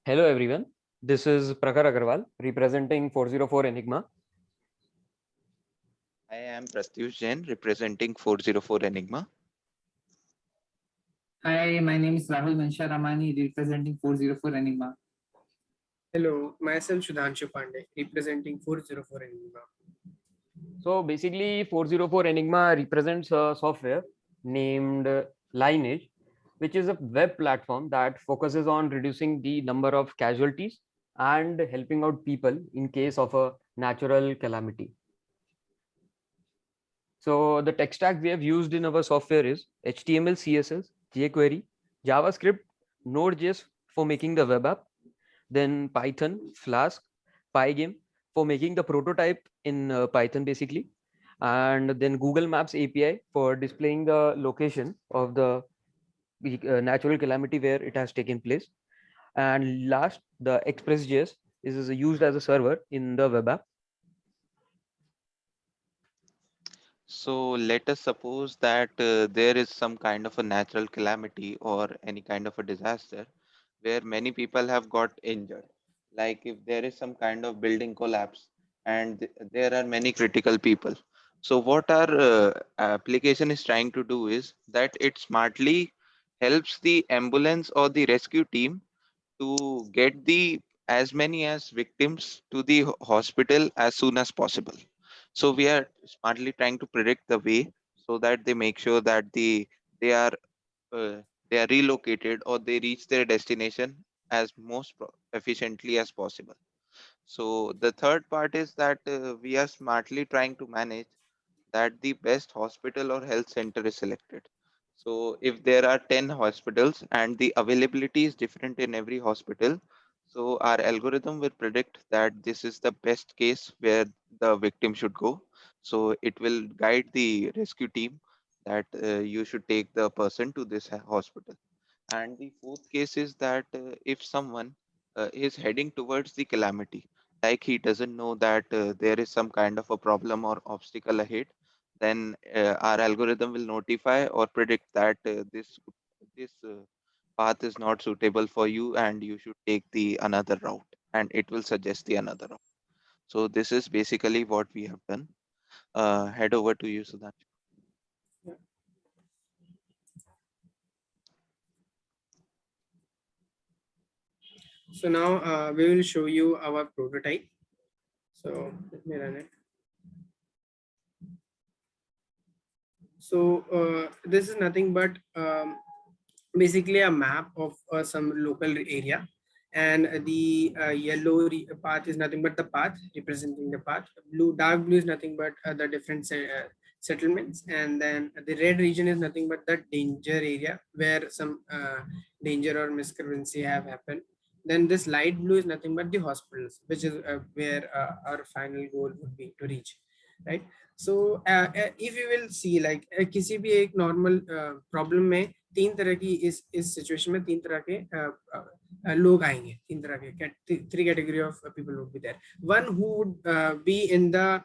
Hello everyone, this is Prakhar Agarwal representing 404 Enigma. I am Pratyush Jain representing 404 Enigma. Hi, my name is Rahul Mansha Ramani, representing 404 Enigma. Hello, myself Sudhanshu Pandey, representing 404 Enigma. So basically 404 Enigma represents a software named Lineage, which is a web platform that focuses on reducing the number of casualties and helping out people in case of a natural calamity. So the tech stack we have used in our software is HTML, CSS, jQuery, JavaScript, Node.js for making the web app, then Python, Flask, Pygame for making the prototype in Python basically, and then Google Maps API for displaying the location of the natural calamity where it has taken place. And last, the Express.js is used as a server in the web app. So let us suppose that there is some kind of a natural calamity or any kind of a disaster where many people have got injured. Like if there is some kind of building collapse and there are many critical people. So what our application is trying to do is that it smartly helps the ambulance or the rescue team to get the as many as victims to the hospital as soon as possible. So we are smartly trying to predict the way so that they make sure that they are uh, they are relocated or they reach their destination as most efficiently as possible. So the third part is that we are smartly trying to manage that the best hospital or health center is selected. So if there are 10 hospitals and the availability is different in every hospital, so our algorithm will predict that this is the best case where the victim should go. So it will guide the rescue team that you should take the person to this hospital. And the fourth case is that if someone is heading towards the calamity, like he doesn't know that there is some kind of a problem or obstacle ahead, then our algorithm will notify or predict that this path is not suitable for you and you should take the another route, and it will suggest the another route. So this is basically what we have done. Head over to you, Sudhanshu. Yeah. So now we will show you our prototype. So let me run it. So this is nothing but basically a map of some local area, and the yellow path is nothing but the path representing the path. Dark blue is nothing but the different settlements, and then the red region is nothing but the danger area where some danger or miscreancy have happened. Then this light blue is nothing but the hospitals, which is where our final goal would be to reach, right? So if you will see like किसी भी एक normal problem में तीन तरह की इस situation में तीन तरह के लोग आएंगे, तीन तरह के three category of people would be there. One who would be in the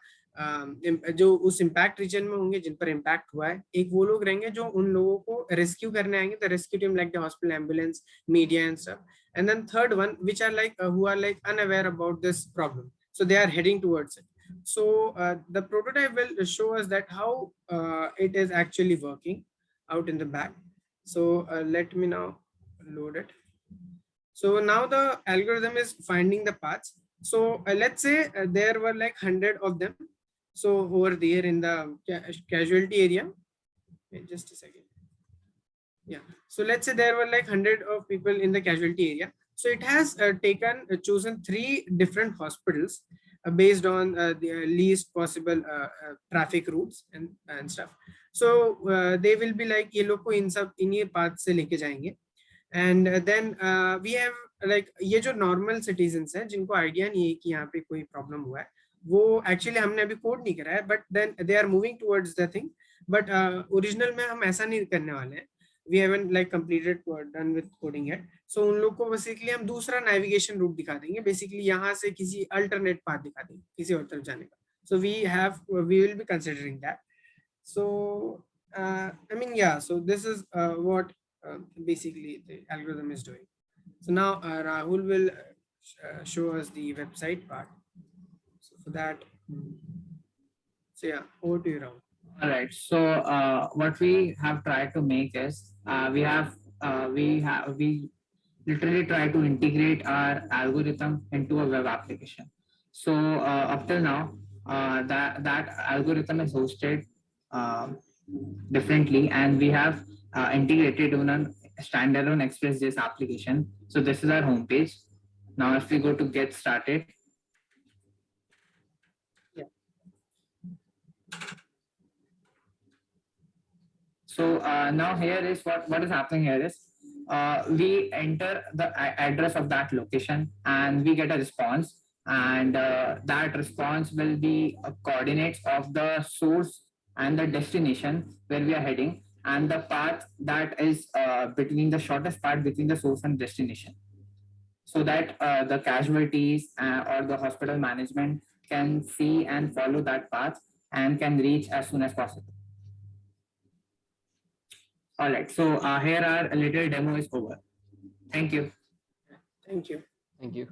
जो उस impact region में होंगे जिन पर impact हुआ है, एक वो लोग रहेंगे जो उन लोगों को rescue करने आएंगे, the rescue team like the hospital, ambulance, media and stuff. And then third one which are like who are like unaware about this problem, so they are heading towards it. So the prototype will show us that how it is actually working out in the back. So let me now load it. So now the algorithm is finding the paths. So let's say there were like 100 of them. So over there in the casualty area, wait just a second. Yeah. So let's say there were like 100 of people in the casualty area. So it has chosen three different hospitals based on the least possible traffic routes and stuff. So they will be like ये लोग को इन सब इन्हीं path से लेके जाएंगे. And then we have like ये जो normal citizens हैं जिनको idea नहीं है कि यहाँ पे कोई problem हुआ है, वो actually हमने अभी code नहीं करा है, but then they are moving towards the thing. But original में हम ऐसा नहीं करने वाले हैं. We haven't like completed done with coding yet. So उन लोग को basically हम दूसरा navigation route दिखा देंगे. Basically यहाँ से किसी alternate path दिखा देंगे किसी और तरफ जाने का. So we will be considering that. So I mean yeah. So this is what basically the algorithm is doing. So now Rahul will show us the website part. So for that, so yeah, over to you, Rahul. All right. So what we have tried to make is we literally try to integrate our algorithm into a web application. So up till now, that algorithm is hosted differently, and we have integrated on a standalone Express.js application. So this is our homepage. Now, if we go to get started. So now here is what is happening here is we enter the address of that location and we get a response, and that response will be coordinates of the source and the destination where we are heading, and the path that is between the shortest part between the source and destination, so that the casualties or the hospital management can see and follow that path and can reach as soon as possible. All right, so here our little demo is over. Thank you. Thank you. Thank you.